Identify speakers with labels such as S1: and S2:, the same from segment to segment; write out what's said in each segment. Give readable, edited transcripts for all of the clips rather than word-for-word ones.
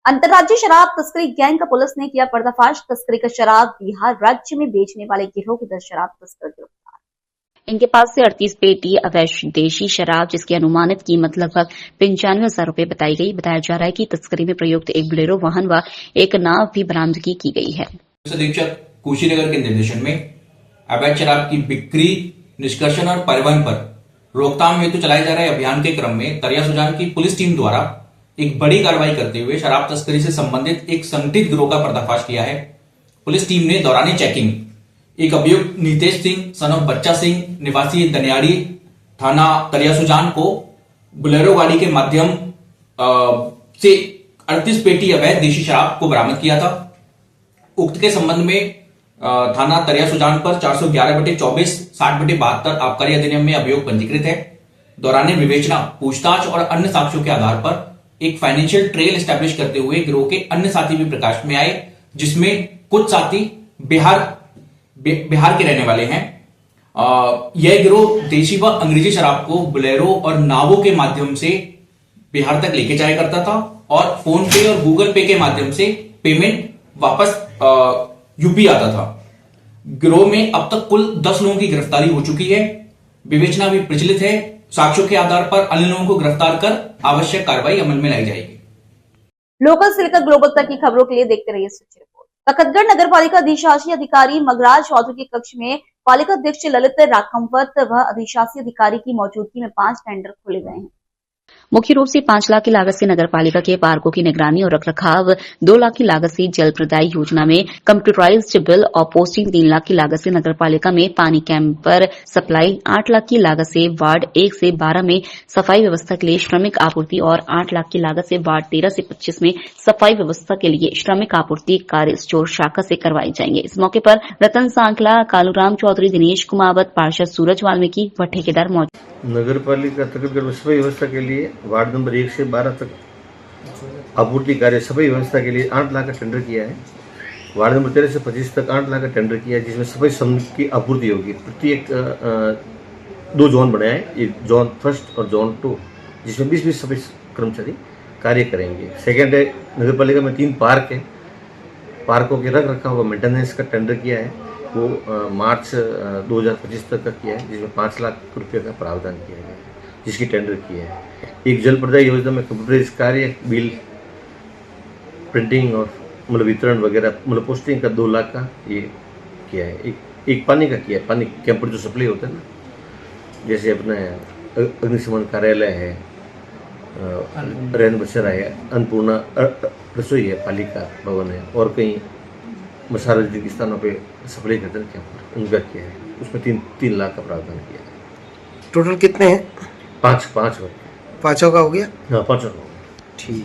S1: अंतर्राज्यीय शराब तस्करी गैंग का पुलिस ने किया पर्दाफाश। तस्करी का शराब बिहार राज्य में बेचने वाले गिरोह के 10 शराब तस्कर गिरफ्तार।
S2: इनके पास से 38 पेटी अवैध देशी शराब जिसकी अनुमानित कीमत लगभग 95,000 रुपए बताई गई। बताया जा रहा है कि तस्करी में प्रयुक्त एक बोलेरो वाहन व एक नाव भी बरामदगी की गई है।
S3: अधीक्षक कुशीनगर के निर्देशन में अवैध शराब की बिक्री, निष्कर्षण और परिवहन पर रोकथाम हेतु चलाए जा रहे अभियान के क्रम में तरिया सुजान की पुलिस टीम द्वारा एक बड़ी कार्रवाई करते हुए शराब तस्करी से संबंधित एक संदिग्ध गिरोह का पर्दाफाश किया है। पुलिस टीम ने दौरान चेकिंग एक अभियुक्त नीतेश सिंह सन ऑफ बच्चा सिंह निवासी दनियारी थाना तरिया सुजान को बोलेरो गाड़ी के माध्यम से 38 पेटी अवैध देशी शराब को बरामद किया था। उक्त के संबंध में थाना तरिया सुजान पर 411/24 60/72 आबकारी अधिनियम में अभियोग पंजीकृत है। दौरान विवेचना, पूछताछ और अन्य साक्ष्यों के आधार पर एक फाइनेंशियल ट्रेल एस्टैब्लिश करते हुए गिरोह के अन्य साथी भी प्रकाश में आए, जिसमें कुछ साथी बिहार के रहने वाले हैं। यह गिरोह देशी व अंग्रेजी शराब को बोलेरो और नावों के माध्यम से बिहार तक लेके जाया करता था और फोन पे और गूगल पे के माध्यम से पेमेंट वापस यूपी आता था। गिरोह में अब तक कुल 10 लोगों की गिरफ्तारी हो चुकी है। विवेचना भी प्रचलित है। साक्ष्यों के आधार पर अन्य लोगों को गिरफ्तार कर आवश्यक कार्रवाई अमल में लाई जाएगी।
S1: लोकल से लेकर ग्लोबल तक की खबरों के लिए देखते रहिए सूची रिपोर्ट। तखतगढ़ नगर पालिका अधिशासी अधिकारी मगराज चौधरी के कक्ष में पालिका अध्यक्ष ललित राखमवत व अधिशासी अधिकारी की मौजूदगी में 5 टेंडर खोले गए हैं।
S2: मुख्य रूप से 5 लाख की लागत से नगर पालिका के पार्कों की निगरानी और रखरखाव, 2 लाख की लागत से जल प्रदाय योजना में कंप्यूटराइज्ड बिल और पोस्टिंग, 3 लाख की लागत से नगर पालिका में पानी कैंपर सप्लाई, 8 लाख की लागत से वार्ड 1 से 12 में सफाई व्यवस्था के लिए श्रमिक आपूर्ति और 8 लाख की लागत से वार्ड 13 से 25 में सफाई व्यवस्था के लिए श्रमिक आपूर्ति कार्य स्टोर शाखा से करवाए जाएंगे। इस मौके पर रतन सांकला, कालूराम चौधरी, दिनेश कुमावत, पार्षद सूरज वाल्मीकि व ठेकेदार मौजूद।
S4: नगर पालिका तखतगढ़ में सफाई व्यवस्था के लिए वार्ड नंबर 1 से 12 तक आपूर्ति कार्य सफाई व्यवस्था के लिए 8 लाख का टेंडर किया है। वार्ड नंबर 13 से 25 तक 8 लाख का टेंडर किया है, जिसमें सफाई सामग्री की आपूर्ति होगी। प्रत्येक 2 जोन बनाया है, एक जोन 1 और जोन 2, जिसमें 20-20 सफाई कर्मचारी कार्य करेंगे। सेकेंड है, नगर पालिका में 3 पार्क है। पार्कों के रख रखाव व मेंटेनेंस का टेंडर किया है, वो मार्च 2025 तक का किया है, जिसमें 5 लाख रुपये का प्रावधान किया गया है, जिसकी टेंडर किया है। एक जल प्रदाय योजना में कंप्यूटराइज कार्य, बिल प्रिंटिंग और मतलब वितरण वगैरह मतलब पोस्टिंग का 2 लाख का ये किया है। एक पानी का किया है, पानी कैंपर जो सप्लाई होता है ना, जैसे अपने अग्निशमन कार्यालय है, रैन बसेरा है, अन्नपूर्णा रसोई है, पालिका भवन है और कई सार्वजनिक स्थानों पे सप्लाई करते हैं कैंपर, उनका किया है। उसमें 3 लाख का प्रावधान किया है।
S5: टोटल कितने हैं?
S4: 5
S5: पांचों का हो गया।
S4: हाँ, 5 हो।
S5: ठीक।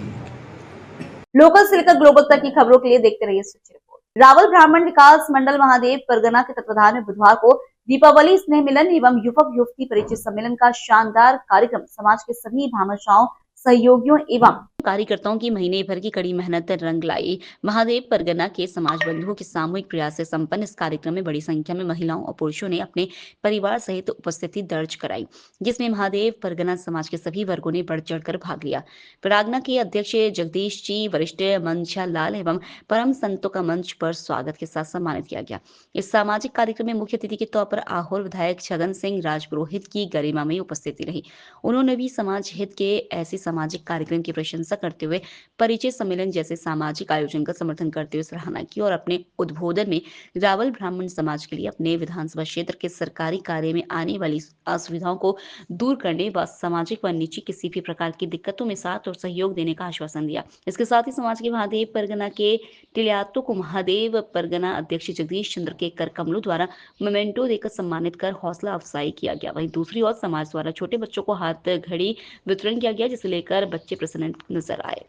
S1: लोकल से लेकर ग्लोबल तक की खबरों के लिए देखते रहिए सूची रिपोर्ट। रावल ब्राह्मण विकास मंडल महादेव परगना के तत्वाधान में बुधवार को दीपावली स्नेह मिलन एवं युवक युवती परिचय सम्मेलन का शानदार कार्यक्रम समाज के सभी भामाशाओं, सहयोगियों एवं
S2: कार्यकर्ताओं की महीने भर की कड़ी मेहनत रंग लाई। महादेव परगना के समाज बंधुओं के सामूहिक प्रयास से संपन्न इस कार्यक्रम में बड़ी संख्या में महिलाओं और पुरुषों ने अपने परिवार सहित उपस्थिति दर्ज कराई, जिसमें महादेव परगना समाज के सभी वर्गों ने बढ़ चढ़कर भाग लिया। प्रागना के अध्यक्ष जगदीश जी, वरिष्ठ मनशा लाल एवं परम संतों का मंच पर स्वागत के साथ सम्मानित किया गया। इस सामाजिक कार्यक्रम में मुख्य अतिथि के तौर पर आहोर विधायक छगन सिंह राजपुरोहित की गरिमामयी उपस्थिति रही। उन्होंने भी समाज हित के ऐसे सामाजिक कार्यक्रम की प्रशंसा करते हुए परिचय सम्मेलन जैसे सामाजिक आयोजन का समर्थन करते हुए सराहना की और अपने उद्बोधन में रावल ब्राह्मण समाज के लिए अपने विधानसभा क्षेत्र के सरकारी कार्य में आने वाली असुविधाओं को दूर करने व सामाजिक व निजी किसी भी प्रकार की दिक्कतों में साथ और सहयोग देने का आश्वासन दिया। इसके साथ ही समाज के महादेव परगना के टिलियातों को महादेव परगना अध्यक्ष जगदीश चंद्र के कर कमलों द्वारा मोमेंटो देकर सम्मानित कर हौसला अफजाई किया गया। वहीं दूसरी ओर समाज द्वारा छोटे बच्चों को हाथ घड़ी वितरण किया गया, जिसे लेकर बच्चे प्रसन्न नजर आए।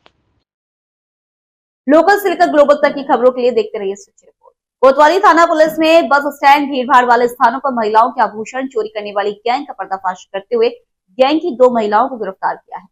S1: लोकल से लेकर ग्लोबल तक की खबरों के लिए देखते रहिए सूची रिपोर्ट। कोतवाली थाना पुलिस ने बस स्टैंड, भीड़भाड़ वाले स्थानों पर महिलाओं के आभूषण चोरी करने वाली गैंग का पर्दाफाश करते हुए गैंग की 2 महिलाओं को गिरफ्तार किया है।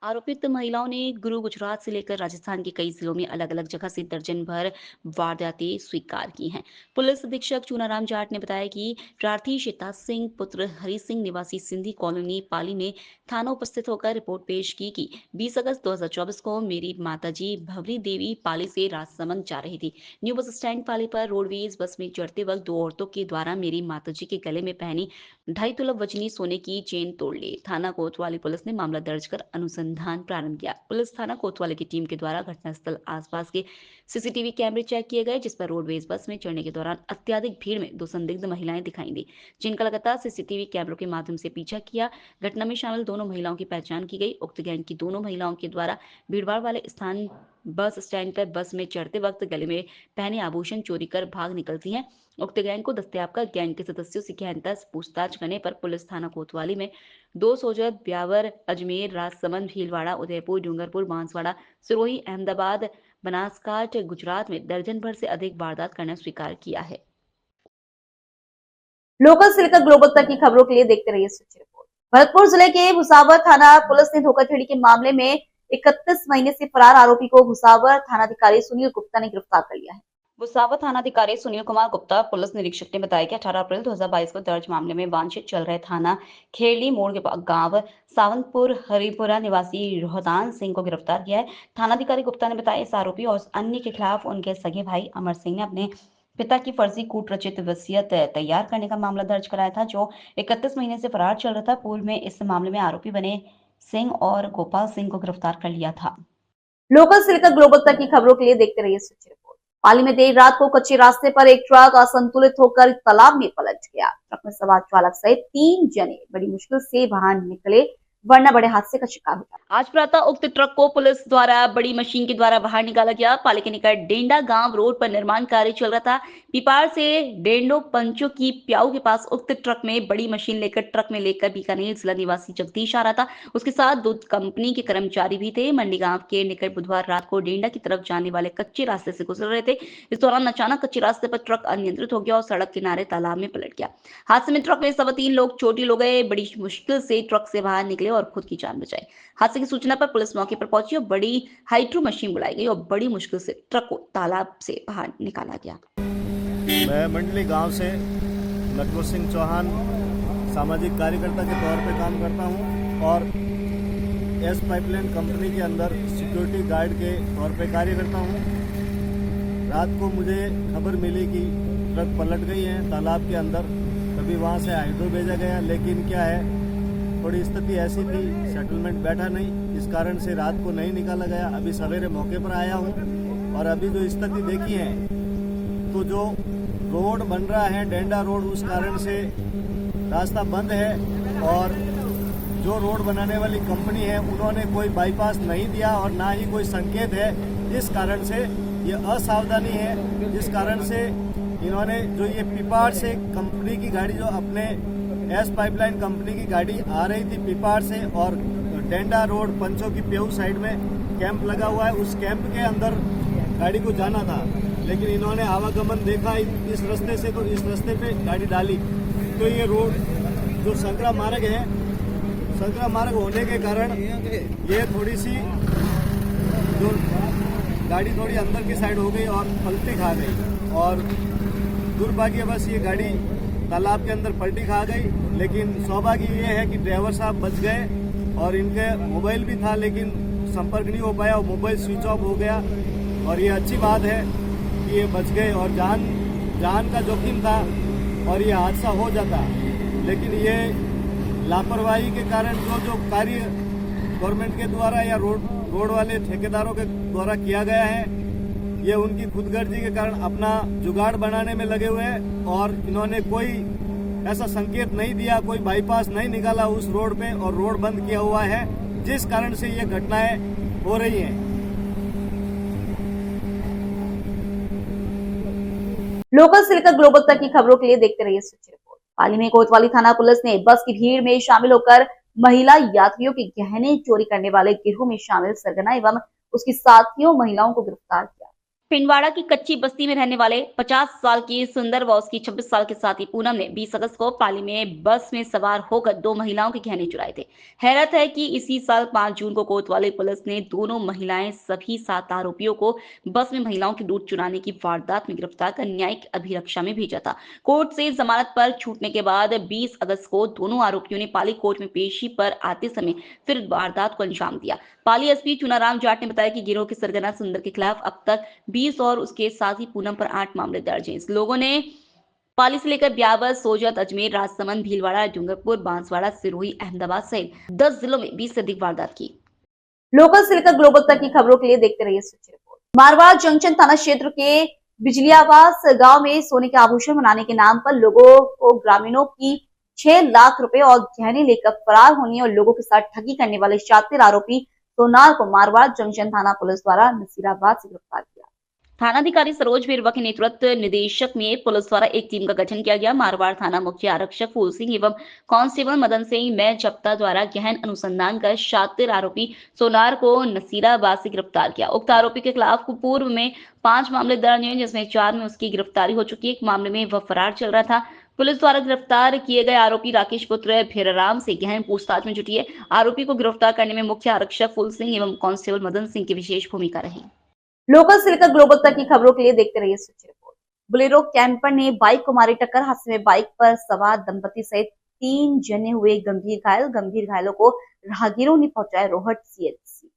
S2: आरोपित महिलाओं ने गुजरात से लेकर राजस्थान के कई जिलों में अलग अलग जगह से दर्जन भर वारदातें स्वीकार की हैं। पुलिस अधीक्षक चूनाराम जाट ने बताया कि प्रार्थी शेता सिंह पुत्र हरि सिंह निवासी सिंधी कॉलोनी पाली ने थाना उपस्थित होकर रिपोर्ट पेश की कि 20 अगस्त 2024 को मेरी माताजी भवरी देवी पाली से राजसमंद जा रही थी। न्यू बस स्टैंड पाली पर रोडवेज बस में चढ़ते वक्त दो औरतों के द्वारा मेरी माताजी के गले में पहनी 2.5 तोला वजनी सोने की चेन तोड़ ली। थाना कोतवाली पुलिस ने मामला दर्ज कर अनुसंधान प्रारंभ किया। पुलिस थाना कोतवाली की टीम के द्वारा घटनास्थल आसपास के सीसीटीवी कैमरे चेक किए गए, जिस पर रोडवेज बस में चढ़ने के दौरान अत्यधिक भीड़ में 2 संदिग्ध महिलाएं दिखाई दी, जिनका लगातार सीसीटीवी कैमरों के माध्यम से पीछा किया। घटना में शामिल दोनों महिलाओं की पहचान की गई। उक्त गैंग की दोनों महिलाओं के द्वारा भीड़भाड़ वाले स्थान बस स्टैंड पर बस में चढ़ते वक्त गले में पहने आभूषण चोरी कर भाग निकलती हैं। उक्त गैंग को दस्तयाब कर गैंग के सदस्यों से गहनता से पूछताछ करने पर पुलिस थाना कोतवाली में 2 सोजत, ब्यावर, अजमेर, राजसमंद, भीलवाड़ा, उदयपुर, डूंगरपुर, बांसवाड़ा, सिरोही, अहमदाबाद, बनासकांठ, गुजरात में दर्जन भर से अधिक वारदात करना स्वीकार किया है।
S1: लोकल से लेकर ग्लोबल तक की खबरों के लिए देखते रहिए सच्ची रिपोर्ट। भरतपुर जिले के भुसावर थाना पुलिस ने धोखाधड़ी के मामले में 31 महीने से फरार आरोपी को भुसावर थानाधिकारी सुनील गुप्ता ने गिरफ्तार कर लिया है।
S2: भुसावर थानाधिकारी सुनील कुमार गुप्ता पुलिस निरीक्षक ने बताया कि 18 अप्रैल 2022 को दर्ज मामले में वांछित चल रहे थाना खेरली मोड़ के गांव सावंतपुर हरिपुरा निवासी रोहतान सिंह को गिरफ्तार किया है। थानाधिकारी गुप्ता ने बताया इस आरोपी और अन्य के खिलाफ उनके सगे भाई अमर सिंह ने अपने पिता की फर्जी कूट रचित वसीयत तैयार करने का मामला दर्ज कराया था, जो 31 महीने से फरार चल रहा था। पूर्व में इस मामले में आरोपी बने सिंह और गोपाल सिंह को गिरफ्तार कर लिया था।
S1: लोकल से लेकर ग्लोबल तक की खबरों के लिए देखते रहिए सच्ची रिपोर्ट। पाली में देर रात को कच्चे रास्ते पर एक ट्रक असंतुलित होकर तालाब में पलट गया। ट्रक में सवार चालक सहित 3 जने बड़ी मुश्किल से बाहर निकले, वरना बड़े हादसे का शिकार हुआ।
S2: आज प्रातः उक्त ट्रक को पुलिस द्वारा बड़ी मशीन के द्वारा बाहर निकाला गया। पाली के निकट डेंडा गांव रोड पर निर्माण कार्य चल रहा था। पिपाड़ से डेंडो पंचो की प्याऊ के पास उक्त ट्रक में बड़ी मशीन लेकर बीकानेर जिला निवासी जगदीश आ रहा था। उसके साथ 2 कंपनी के कर्मचारी भी थे। मंडी गांव के निकट बुधवार रात को डेंडा की तरफ जाने वाले कच्चे रास्ते से गुजर रहे थे। इस दौरान अचानक कच्चे रास्ते पर ट्रक अनियंत्रित हो गया और सड़क किनारे तालाब में पलट गया। हादसे में ट्रक में सवार 3 लोग चोटिल हो गए। बड़ी मुश्किल से ट्रक से बाहर निकले और खुद की जान बचाई। हादसे की सूचना पर पुलिस मौके पर पहुंची और बड़ी हाइड्रो मशीन बुलाई गई और बड़ी मुश्किल से ट्रक को तालाब से बाहर निकाला गया।
S6: मैं मंडली गांव से लखनऊ सिंह चौहान सामाजिक कार्यकर्ता के तौर पे काम करता हूं और एस पाइपलाइन कंपनी के अंदर सिक्योरिटी गार्ड के तौर पे कार्य करता हूं। रात को मुझे खबर मिली कि ट्रक पलट गई है तालाब के अंदर। तभी वहां से हाइड्रो भेजा गया, लेकिन क्या है थोड़ी स्थिति ऐसी थी, सेटलमेंट बैठा नहीं, इस कारण से रात को नहीं निकाला गया। अभी सवेरे मौके पर आया हूं और अभी जो स्थिति देखी है तो जो रोड बन रहा है डेंडा रोड, उस कारण से रास्ता बंद है और जो रोड बनाने वाली कंपनी है उन्होंने कोई बाईपास नहीं दिया और ना ही कोई संकेत है। इस कारण से ये असावधानी है, जिस कारण से इन्होंने जो ये पिपाड़ से कंपनी की गाड़ी, जो अपने एस पाइपलाइन कंपनी की गाड़ी आ रही थी पिपाड़ से और डेंडा रोड पंचो की प्यू साइड में कैंप लगा हुआ है, उस कैंप के अंदर गाड़ी को जाना था, लेकिन इन्होंने आवागमन देखा इस रास्ते से, तो इस रास्ते पे गाड़ी डाली। तो ये रोड जो संकरा मार्ग है, संकरा मार्ग होने के कारण ये थोड़ी सी जो गाड़ी थोड़ी अंदर की साइड हो गई और पलटी खा गई और दुर्भाग्यवश ये गाड़ी तालाब के अंदर पलटी खा गई। लेकिन सौभाग्य ये है कि ड्राइवर साहब बच गए और इनके मोबाइल भी था, लेकिन संपर्क नहीं हो पाया और मोबाइल स्विच ऑफ हो गया। और ये अच्छी बात है कि ये बच गए और जान का जोखिम था और ये हादसा हो जाता, लेकिन ये लापरवाही के कारण जो कार्य गवर्नमेंट के द्वारा या रोड वाले ठेकेदारों के द्वारा किया गया है, ये उनकी खुदगर्जी के कारण अपना जुगाड़ बनाने में लगे हुए हैं और इन्होंने कोई ऐसा संकेत नहीं दिया, कोई बाईपास नहीं निकाला उस रोड पे और रोड बंद किया हुआ है, जिस कारण से ये घटनाएं हो रही हैं।
S1: लोकल से लेकर ग्लोबल तक की खबरों के लिए देखते रहिए सच्ची रिपोर्ट। पाली में कोतवाली थाना पुलिस ने बस की भीड़ में शामिल होकर महिला यात्रियों के गहने चोरी करने वाले गिरोह में शामिल सरगना एवं उसकी साथियों महिलाओं को गिरफ्तार किया।
S2: पिंडवाड़ा की कच्ची बस्ती में रहने वाले 50 साल की सुंदर व उसकी 26 साल के साथी पूनम ने 20 अगस्त को पाली में बस में सवार होकर 2 महिलाओं के गहने चुराए थे। हैरत है कि इसी साल 5 जून को कोतवाली पुलिस ने दोनों महिलाएं सभी 7 आरोपियों को बस में महिलाओं की लूट चुराने की वारदात में गिरफ्तार कर न्यायिक अभिरक्षा में भेजा था। कोर्ट से जमानत पर छूटने के बाद 20 अगस्त को दोनों आरोपियों ने पाली कोर्ट में पेशी पर आते समय फिर वारदात को अंजाम दिया। पाली एसपी चुनाराम जाट ने बताया कि गिरोह के सरगना सुंदर के खिलाफ अब तक 20 और उसके साथी पूनम पर 8 मामले दर्ज हैं। इस लोगों ने पाली से लेकर ब्यावर, सोजत, अजमेर, राजसमंद, भीलवाड़ा, डूंगरपुर, बांसवाड़ा, सिरोही, अहमदाबाद सहित 10 जिलों में 20 से अधिक वारदात की।
S1: लोकल से लेकर ग्लोबल तक की खबरों के लिए देखते रहिए सच्ची रिपोर्ट। मारवाड़ जंक्शन थाना क्षेत्र के बिजलियावास गांव में सोने के आभूषण बनाने के नाम पर लोगों को ग्रामीणों की 6 लाख रुपए और गहने लेकर फरार होने और लोगों के साथ ठगी करने वाले शातिर आरोपी सोनार को मारवाड़ जंक्शन थाना पुलिस द्वारा नसीराबाद से गिरफ्तार किया।
S2: थानाधिकारी सरोज बिरवा के नेतृत्व निदेशक में पुलिस द्वारा एक टीम का गठन किया गया। मारवाड़ थाना मुख्य आरक्षक फूल सिंह एवं कांस्टेबल मदन सिंह मैं जप्ता द्वारा गहन अनुसंधान कर शातिर आरोपी सोनार को नसीराबाद से गिरफ्तार किया। उक्त आरोपी के खिलाफ पूर्व में 5 मामले दर्ज हैं, जिसमें 4 में उसकी गिरफ्तारी हो चुकी है। एक मामले में वह फरार चल रहा था। पुलिस द्वारा गिरफ्तार किए गए आरोपी राकेश पुत्र भीराराम से गहन पूछताछ में जुटी है। आरोपी को गिरफ्तार करने में मुख्य आरक्षक फूल सिंह एवं कांस्टेबल मदन सिंह की विशेष भूमिका रही।
S1: लोकल से लेकर ग्लोबल तक की खबरों के लिए देखते रहिए सच्ची रिपोर्ट। बोलेरो कैंपर ने बाइक को मारी टक्कर। हादसे में बाइक पर सवार दंपति सहित 3 जने हुए गंभीर घायलों को राहगीरों ने पहुंचाया रोहट सीएचसी।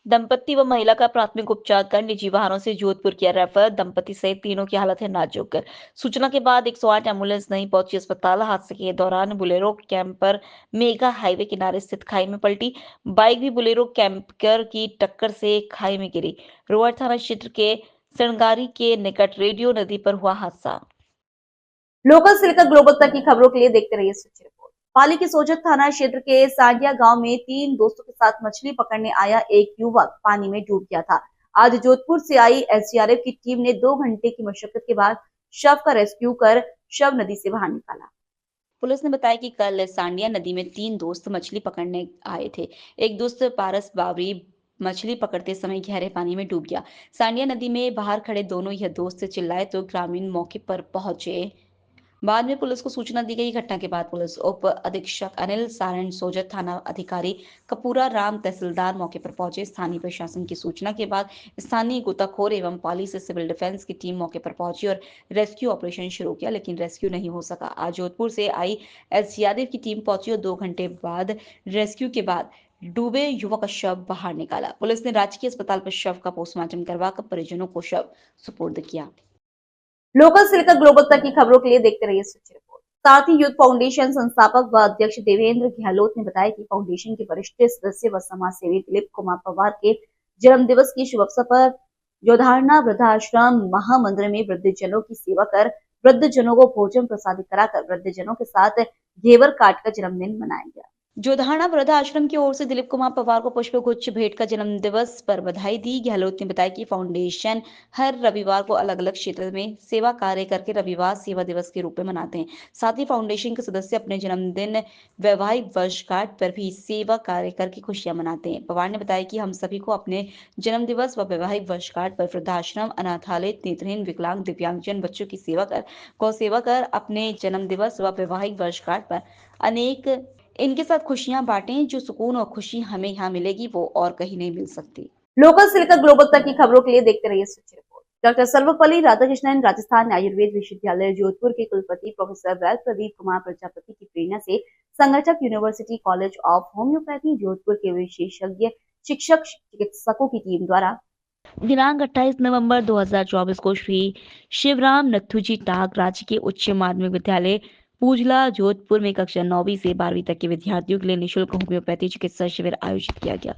S2: दंपति व महिला का प्राथमिक उपचार कर निजी वाहनों से जोधपुर किया रेफर। दंपति सहित तीनों की हालत है नाजुक। सूचना के बाद 108 एम्बुलेंस नहीं पहुंची अस्पताल। हादसे के दौरान बुलेरो कैंपर मेगा हाईवे किनारे स्थित खाई में पलटी। बाइक भी बुलेरो कैंपर की टक्कर से खाई में गिरी। रोहट थाना क्षेत्र के सणगारी के निकट रेडियो नदी पर हुआ हादसा।
S1: लोकल से लेकर ग्लोबल तक की खबरों के लिए देखते रहिए सच्ची रिपोर्ट। पाली के सोजत थाना क्षेत्र के सांडिया गांव में 3 दोस्तों के साथ मछली पकड़ने आया एक युवक पानी में डूब गया था। आज जोधपुर से आई एसडीआरएफ की टीम ने 2 घंटे की मशक्कत के बाद शव का रेस्क्यू कर शव नदी से बाहर निकाला।
S2: पुलिस ने बताया कि कल सांडिया नदी में 3 दोस्त मछली पकड़ने आए थे। एक दोस्त पारस बावरी मछली पकड़ते समय गहरे पानी में डूब गया। सांडिया नदी में बाहर खड़े दोनों यह दोस्त चिल्लाए तो ग्रामीण मौके पर पहुंचे। बाद में पुलिस को सूचना दी गई। घटना के बाद पुलिस उप अधीक्षक अनिल सारण, सोजत थाना अधिकारी कपूरा राम, तहसीलदार मौके पर पहुंचे। स्थानीय प्रशासन की सूचना के बाद स्थानीय गोताखोर एवं पाली से सिविल डिफेंस की टीम मौके पर पहुंची और रेस्क्यू ऑपरेशन शुरू किया, लेकिन रेस्क्यू नहीं हो सका। आज जोधपुर से आई एसडीआरएफ की टीम पहुंची और 2 घंटे बाद रेस्क्यू के बाद डूबे युवक का शव बाहर निकाला। पुलिस ने राजकीय अस्पताल पर शव का पोस्टमार्टम करवाकर परिजनों को शव सुपुर्द किया।
S1: लोकल से लेकर ग्लोबल तक की खबरों के लिए देखते रहिए सच्ची रिपोर्ट। साथ ही यूथ फाउंडेशन संस्थापक व अध्यक्ष देवेंद्र गहलोत ने बताया कि फाउंडेशन के वरिष्ठ सदस्य व समाज सेवी दिलीप कुमार पवार के जन्म दिवस के शुभ अवसर पर जोधारणा वृद्धाश्रम महामंदिर में वृद्धजनों की सेवा कर वृद्धजनों को भोजन प्रसादित कराकर वृद्धजनों के साथ घेवर काट कर जन्मदिन मनाया गया।
S2: जोधारणा वृद्धाश्रम की ओर से दिलीप कुमार पवार को पुष्प गुच्छ भेंट कर जन्म दिवस पर बधाई दी। गहलोत ने बताया कि फाउंडेशन हर रविवार को अलग अलग क्षेत्र में सेवा कार्य करके रविवार सेवा दिवस के रूप में मनाते हैं। साथ ही फाउंडेशन के सदस्य अपने जन्मदिन, वैवाहिक वर्षगांठ पर भी सेवा कार्य करके खुशियां मनाते हैं। पवार ने बताया कि हम सभी को अपने जन्म दिवस व वैवाहिक वर्षगांठ पर वृद्धाश्रम, अनाथालय, नेत्रहीन, विकलांग, दिव्यांगजन बच्चों की सेवा कर, गौ सेवा कर अपने जन्म दिवस व वैवाहिक वर्षगांठ पर अनेक इनके साथ खुशियां बांटें। जो सुकून और खुशी हमें यहाँ मिलेगी वो और कहीं नहीं मिल सकती।
S1: लोकल से लेकर ग्लोबल तक की खबरों के लिए देखते रहिए सच्ची रिपोर्ट। डॉक्टर सर्वपल्ली राधाकृष्णन राजस्थान आयुर्वेद विश्वविद्यालय जोधपुर के कुलपति प्रोफेसर वैल प्रदीप कुमार प्रजापति की प्रेरणा से संगठक university college of homeopathy Jodhpur के विशेषज्ञ शिक्षक चिकित्सकों की टीम द्वारा
S2: दिनांक 28 नवंबर 2024 को श्री शिवराम नथुजी टाक राजकीय उच्च माध्यमिक विद्यालय पूजला जोधपुर में कक्षा 9वीं से 12वीं तक के विद्यार्थियों के लिए निःशुल्क होम्योपैथी चिकित्सा शिविर आयोजित किया गया।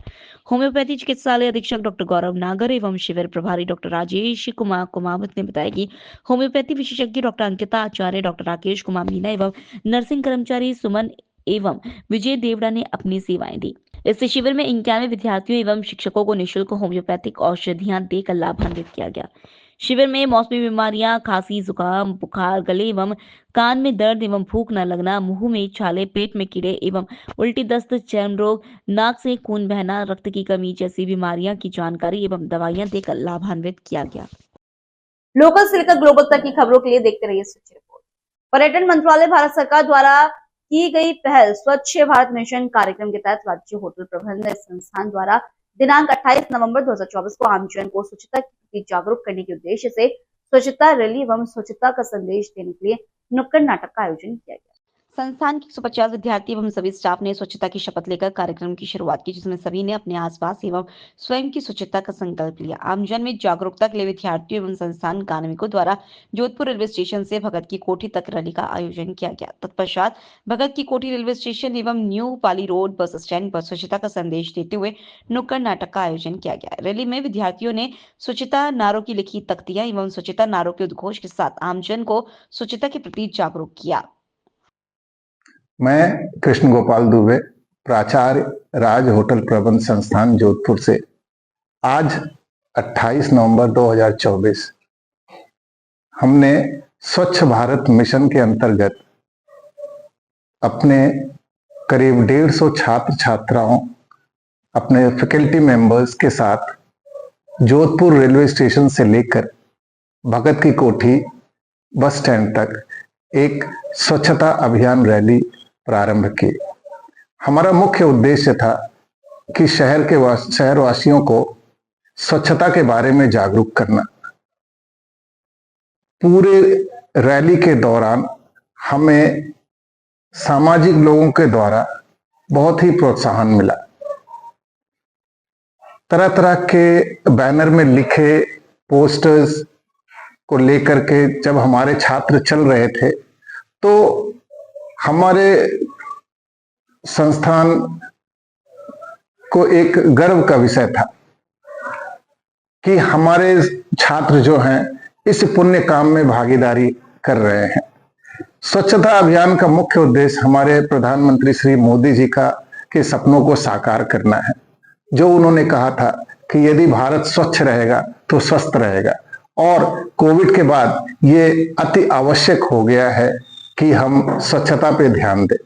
S2: होम्योपैथी चिकित्सालय अधीक्षक डॉक्टर गौरव नागर एवं शिविर प्रभारी डॉक्टर राजेश कुमार कुमावत ने बताया कि होम्योपैथी विशेषज्ञ डॉक्टर अंकिता आचार्य, डॉक्टर राकेश कुमार मीना एवं नर्सिंग कर्मचारी सुमन एवं विजय देवड़ा ने अपनी सेवाएं दी। इस शिविर में 91 विद्यार्थियों एवं शिक्षकों को निःशुल्क होम्योपैथिक औषधियां देकर लाभान्वित किया गया। शिविर में मौसमी बीमारियां, खांसी, जुकाम, बुखार, गले एवं कान में दर्द एवं भूख न लगना, मुंह में छाले, पेट में कीड़े एवं उल्टी, दस्त, चर्म रोग, नाक से खून बहना, रक्त की कमी जैसी बीमारियां की जानकारी एवं दवाइयां देकर लाभान्वित किया गया।
S1: लोकल से लेकर ग्लोबल तक की खबरों के लिए देखते रहिए स्वच्छ रिपोर्ट। पर्यटन मंत्रालय भारत सरकार द्वारा की गई पहल स्वच्छ भारत मिशन कार्यक्रम के तहत राज्य होटल प्रबंधन संस्थान द्वारा दिनांक 28 नवंबर 2024 को आमजन को स्वच्छता के प्रति जागरूक करने के उद्देश्य से स्वच्छता रैली एवं स्वच्छता का संदेश देने के लिए नुक्कड़ नाटक का आयोजन किया गया।
S2: संस्थान के 150 विद्यार्थी एवं सभी स्टाफ ने स्वच्छता की शपथ लेकर कार्यक्रम की शुरुआत की, जिसमें सभी ने अपने आसपास एवं स्वयं की स्वच्छता का संकल्प लिया। आमजन में जागरूकता के लिए विद्यार्थियों एवं संस्थान कार्मिकों द्वारा जोधपुर रेलवे स्टेशन से भगत की कोठी तक रैली का आयोजन किया गया। तत्पश्चात भगत की कोठी रेलवे स्टेशन एवं न्यू पाली रोड बस स्टैंड पर स्वच्छता का संदेश देते हुए नुक्कड़ नाटक का आयोजन किया गया। रैली में विद्यार्थियों ने स्वच्छता नारों की लिखी तख्तियां एवं स्वच्छता नारों के उद्घोष के साथ आमजन को स्वच्छता के प्रति जागरूक किया।
S7: मैं कृष्ण गोपाल दुबे, प्राचार्य राज होटल प्रबंध संस्थान जोधपुर से आज 28 नवंबर 2024 हमने स्वच्छ भारत मिशन के अंतर्गत अपने करीब 150 छात्र छात्राओं, अपने फैकल्टी मेंबर्स के साथ जोधपुर रेलवे स्टेशन से लेकर भगत की कोठी बस स्टैंड तक एक स्वच्छता अभियान रैली प्रारंभ की। हमारा मुख्य उद्देश्य था कि शहरवासियों को स्वच्छता के बारे में जागरूक करना। पूरे रैली के दौरान हमें सामाजिक लोगों के द्वारा बहुत ही प्रोत्साहन मिला। तरह तरह के बैनर में लिखे पोस्टर्स को लेकर के जब हमारे छात्र चल रहे थे तो हमारे संस्थान को एक गर्व का विषय था कि हमारे छात्र जो हैं इस पुण्य काम में भागीदारी कर रहे हैं। स्वच्छता अभियान का मुख्य उद्देश्य हमारे प्रधानमंत्री श्री मोदी जी के सपनों को साकार करना है, जो उन्होंने कहा था कि यदि भारत स्वच्छ रहेगा तो स्वस्थ रहेगा, और कोविड के बाद ये अति आवश्यक हो गया है कि हम स्वच्छता पे ध्यान दें।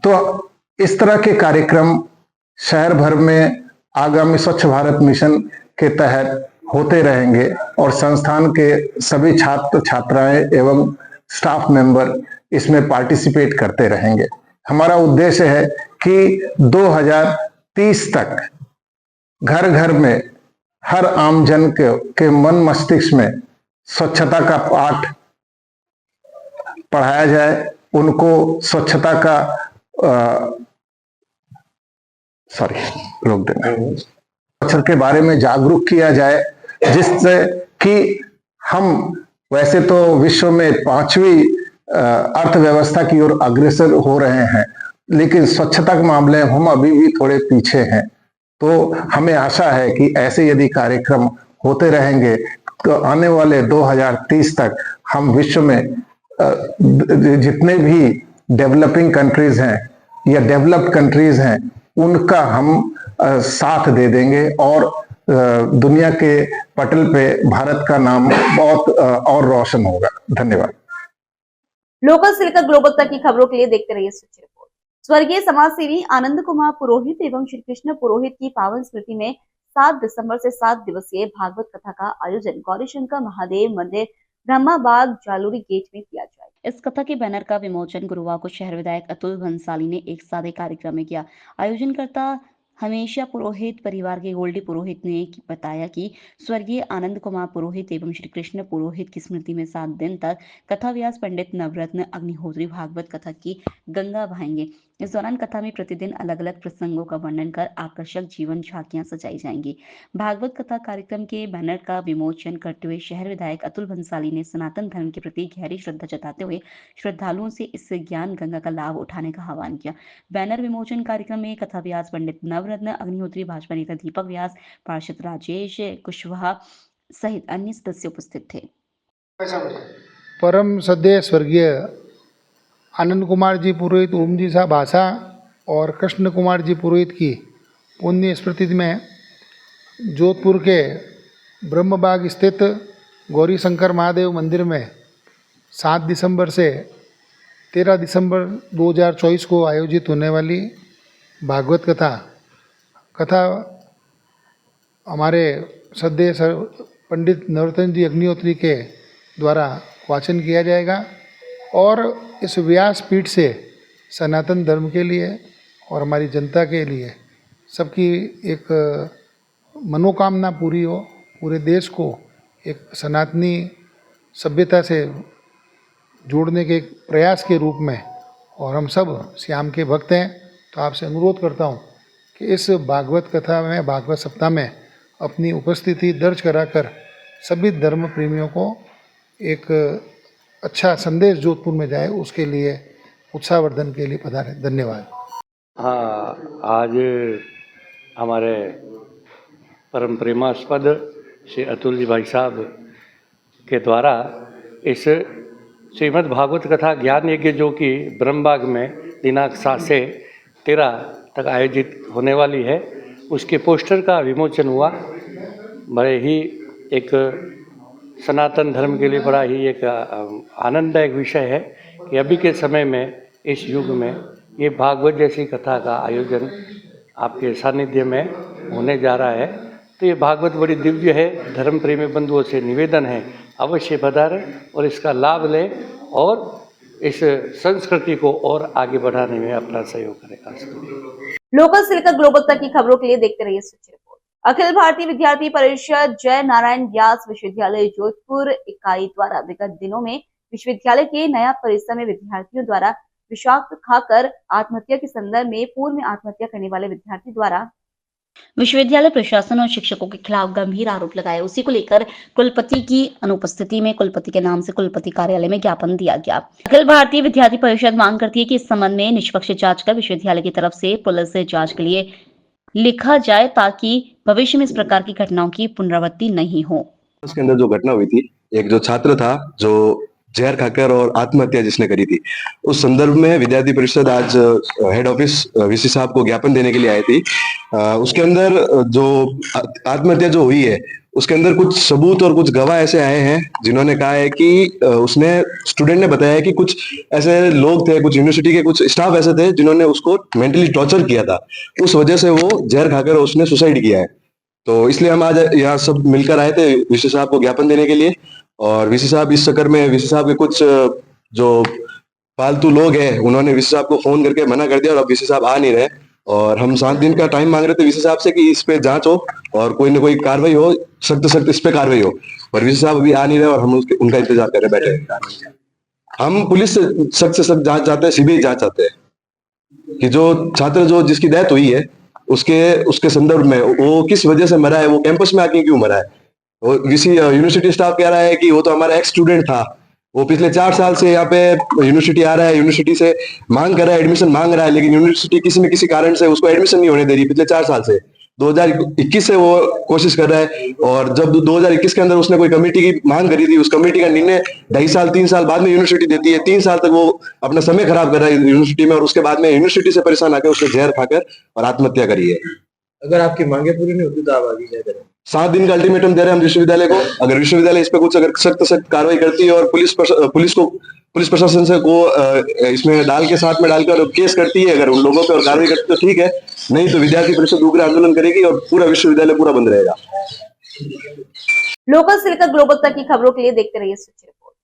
S7: तो इस तरह के कार्यक्रम शहर भर में आगामी स्वच्छ भारत मिशन के तहत होते रहेंगे और संस्थान के सभी छात्र छात्राएं एवं स्टाफ मेंबर इसमें पार्टिसिपेट करते रहेंगे। हमारा उद्देश्य है कि 2030 तक घर घर में हर आमजन के मन मस्तिष्क में स्वच्छता का पाठ पढ़ाया जाए, उनको स्वच्छता का स्वच्छता के बारे में जागरूक किया जाए, जिससे कि हम वैसे तो विश्व में 5वीं अर्थव्यवस्था की ओर अग्रसर हो रहे हैं, लेकिन स्वच्छता के मामले में हम अभी भी थोड़े पीछे हैं। तो हमें आशा है कि ऐसे यदि कार्यक्रम होते रहेंगे तो आने वाले 2030 तक हम विश्व में जितने भी डेवलपिंग कंट्रीज हैं या डेवलप्ड कंट्रीज हैं उनका हम साथ दे देंगे और दुनिया के पटल पे भारत का नाम बहुत और रोशन होगा। धन्यवाद।
S1: लोकल से लेकर ग्लोबल तक की खबरों के लिए देखते रहिए स्वच्छ रिपोर्ट। स्वर्गीय समाजसेवी आनंद कुमार पुरोहित एवं श्री कृष्ण पुरोहित की पावन स्मृति में 7 दिसंबर से 7 दिवसीय भागवत कथा का आयोजन गौरीशंकर महादेव मंदिर ब्रह्माबाग जालूरी गेट में किया जाएगा।
S2: इस कथा के बैनर का विमोचन गुरुवार को शहर विधायक अतुल भंसाली ने एक सादे कार्यक्रम में किया। आयोजनकर्ता हमेशा पुरोहित परिवार के गोल्डी पुरोहित ने बताया कि स्वर्गीय आनंद कुमार पुरोहित एवं श्री कृष्ण पुरोहित की स्मृति में 7 दिन तक कथा व्यास पंडित नवरत्न अग्निहोत्री भागवत कथा की गंगा बहाएंगे। इस दौरान कथा में प्रतिदिन अलग अलग प्रसंगों का वर्णन कर आकर्षक जीवन झांकियां सजाई जाएंगी। भागवत कथा कार्यक्रम के बैनर का विमोचन करते हुए शहर विधायक अतुल भंसाली ने सनातन धर्म के प्रति गहरी श्रद्धा जताते हुए श्रद्धालुओं से इस ज्ञान गंगा का लाभ उठाने का आह्वान किया। बैनर विमोचन कार्यक्रम में कथा व्यास पंडित नवरत्न अग्निहोत्री, भाजपा नेता दीपक व्यास, पार्षद राजेश कुशवाहा सहित अन्य सदस्य उपस्थित थे।
S8: परम सद्य स्वर्गीय आनंद कुमार जी पुरोहित ओम जी साहब भाषा और कृष्ण कुमार जी पुरोहित की पुण्य स्मृति में जोधपुर के ब्रह्मबाग स्थित गौरी शंकर महादेव मंदिर में 7 दिसंबर से 13 दिसंबर 2024 को आयोजित होने वाली भागवत कथा हमारे सद्य पंडित नरोत्तम जी अग्निहोत्री के द्वारा वाचन किया जाएगा और इस व्यासपीठ से सनातन धर्म के लिए और हमारी जनता के लिए सबकी एक मनोकामना पूरी हो, पूरे देश को एक सनातनी सभ्यता से जोड़ने के एक प्रयास के रूप में, और हम सब श्याम के भक्त हैं, तो आपसे अनुरोध करता हूँ कि इस भागवत कथा में, भागवत सप्ताह में अपनी उपस्थिति दर्ज कराकर सभी धर्म प्रेमियों को एक अच्छा संदेश जोधपुर में जाए, उसके लिए उत्साहवर्धन के लिए पधारे। धन्यवाद।
S9: हाँ, आज हमारे परम प्रेमास्पद श्री अतुल जी भाई साहब के द्वारा इस श्रीमद् भागवत कथा ज्ञान यज्ञ जो कि ब्रह्मबाग में दिनांक 7 से 13 तक आयोजित होने वाली है, उसके पोस्टर का विमोचन हुआ। बड़े ही एक सनातन धर्म के लिए बड़ा ही एक आनंददायक विषय है कि अभी के समय में, इस युग में, ये भागवत जैसी कथा का आयोजन आपके सानिध्य में होने जा रहा है। तो ये भागवत बड़ी दिव्य है। धर्म प्रेमी बंधुओं से निवेदन है, अवश्य पधारें और इसका लाभ लें और इस संस्कृति को और आगे बढ़ाने में अपना सहयोग करें।
S1: लोकल से लेकर ग्लोबल तक की खबरों के लिए देखते रहिए सच रिपोर्ट। अखिल भारतीय विद्यार्थी परिषद जय नारायण व्यास विश्वविद्यालय जोधपुर इकाई द्वारा विगत दिनों में विश्वविद्यालय के नया परिसर में विद्यार्थियों द्वारा विषाक्त खाकर आत्महत्या के संदर्भ में पूर्व में आत्महत्या करने वाले विद्यार्थी द्वारा
S2: विश्वविद्यालय प्रशासन और शिक्षकों के खिलाफ गंभीर आरोप लगाए। उसी को लेकर कुलपति की अनुपस्थिति में कुलपति के नाम से कुलपति कार्यालय में ज्ञापन दिया गया। अखिल भारतीय विद्यार्थी परिषद मांग करती है कि इस संबंध में निष्पक्ष जांच कर विश्वविद्यालय की तरफ से पुलिस से जांच के लिए लिखा जाए ताकि भविष्य में इस प्रकार की घटनाओं की पुनरावृत्ति नहीं हो।
S10: उसके अंदर जो घटना हुई थी, एक जो छात्र था जो जहर खाकर और आत्महत्या जिसने करी थी, उस संदर्भ में विद्यार्थी परिषद आज हेड ऑफिस वीसी साहब को ज्ञापन देने के लिए आई थी। उसके अंदर जो आत्महत्या जो हुई है, उसके अंदर कुछ सबूत और कुछ गवाह ऐसे आए हैं जिन्होंने कहा है कि उसने स्टूडेंट ने बताया कि कुछ ऐसे लोग थे, कुछ यूनिवर्सिटी के कुछ स्टाफ ऐसे थे जिन्होंने उसको मेंटली टॉर्चर किया था, उस वजह से वो जहर खाकर उसने सुसाइड किया है। तो इसलिए हम आज यहाँ सब मिलकर आए थे वीसी साहब को ज्ञापन देने के लिए। और वीसी साहब इस चक्कर में, वीसी साहब के कुछ जो फालतू लोग हैं उन्होंने वीसी साहब को फोन करके मना कर दिया और अब वीसी साहब आ नहीं रहे। और हम 7 दिन का टाइम मांग रहे थे वीसी साहब से कि इस पे जांच हो और कोई ना कोई कार्रवाई हो, सख्त सख्त इस पे कार्रवाई हो, पर वीसी साहब अभी आ नहीं रहे और हम उनका इंतजार कर रहे बैठे। हम पुलिस से सख्त जांच चाहते हैं, सीबीआई जांच चाहते हैं कि जो छात्र जो जिसकी डेथ हुई है उसके संदर्भ में वो किस वजह से मरा है, वो कैंपस में आके क्यों मरा है। यूनिवर्सिटी स्टाफ कह रहा है कि वो तो हमारा एक्स स्टूडेंट था, वो पिछले 4 साल से यहाँ पे यूनिवर्सिटी आ रहा है, यूनिवर्सिटी से मांग कर रहा है, एडमिशन मांग रहा है, लेकिन यूनिवर्सिटी किसी न किसी कारण से उसको एडमिशन नहीं होने दे रही पिछले 4 साल से। 2021 से वो कोशिश कर रहा है और जब 2021 के अंदर उसने कोई कमेटी की मांग करी थी, उस कमेटी का निर्णय 2.5 साल 3 साल बाद में यूनिवर्सिटी देती है। 3 साल तक वो अपना समय खराब कर रहा है यूनिवर्सिटी में और उसके बाद में यूनिवर्सिटी से परेशान आकर उसने जहर खाकर और आत्महत्या करी है।
S4: अगर आपकी मांगे पूरी नहीं होती तो आप आगे क्या करें?
S10: 7 दिन का अल्टीमेटम दे रहे हैं हम विश्वविद्यालय को। अगर विश्वविद्यालय इस पे कुछ अगर सख्त कार्रवाई करती है और पुलिस प्रशासन से को इसमें साथ में डालकर केस करती है अगर उन लोगों पे और कार्रवाई करती है तो ठीक है, नहीं तो विद्यार्थी परिषद उग्र आंदोलन करेगी और पूरा विश्वविद्यालय पूरा बंद रहेगा।
S1: लोकल से लेकर ग्लोबल तक की खबरों के लिए देखते रहिए सच रिपोर्ट।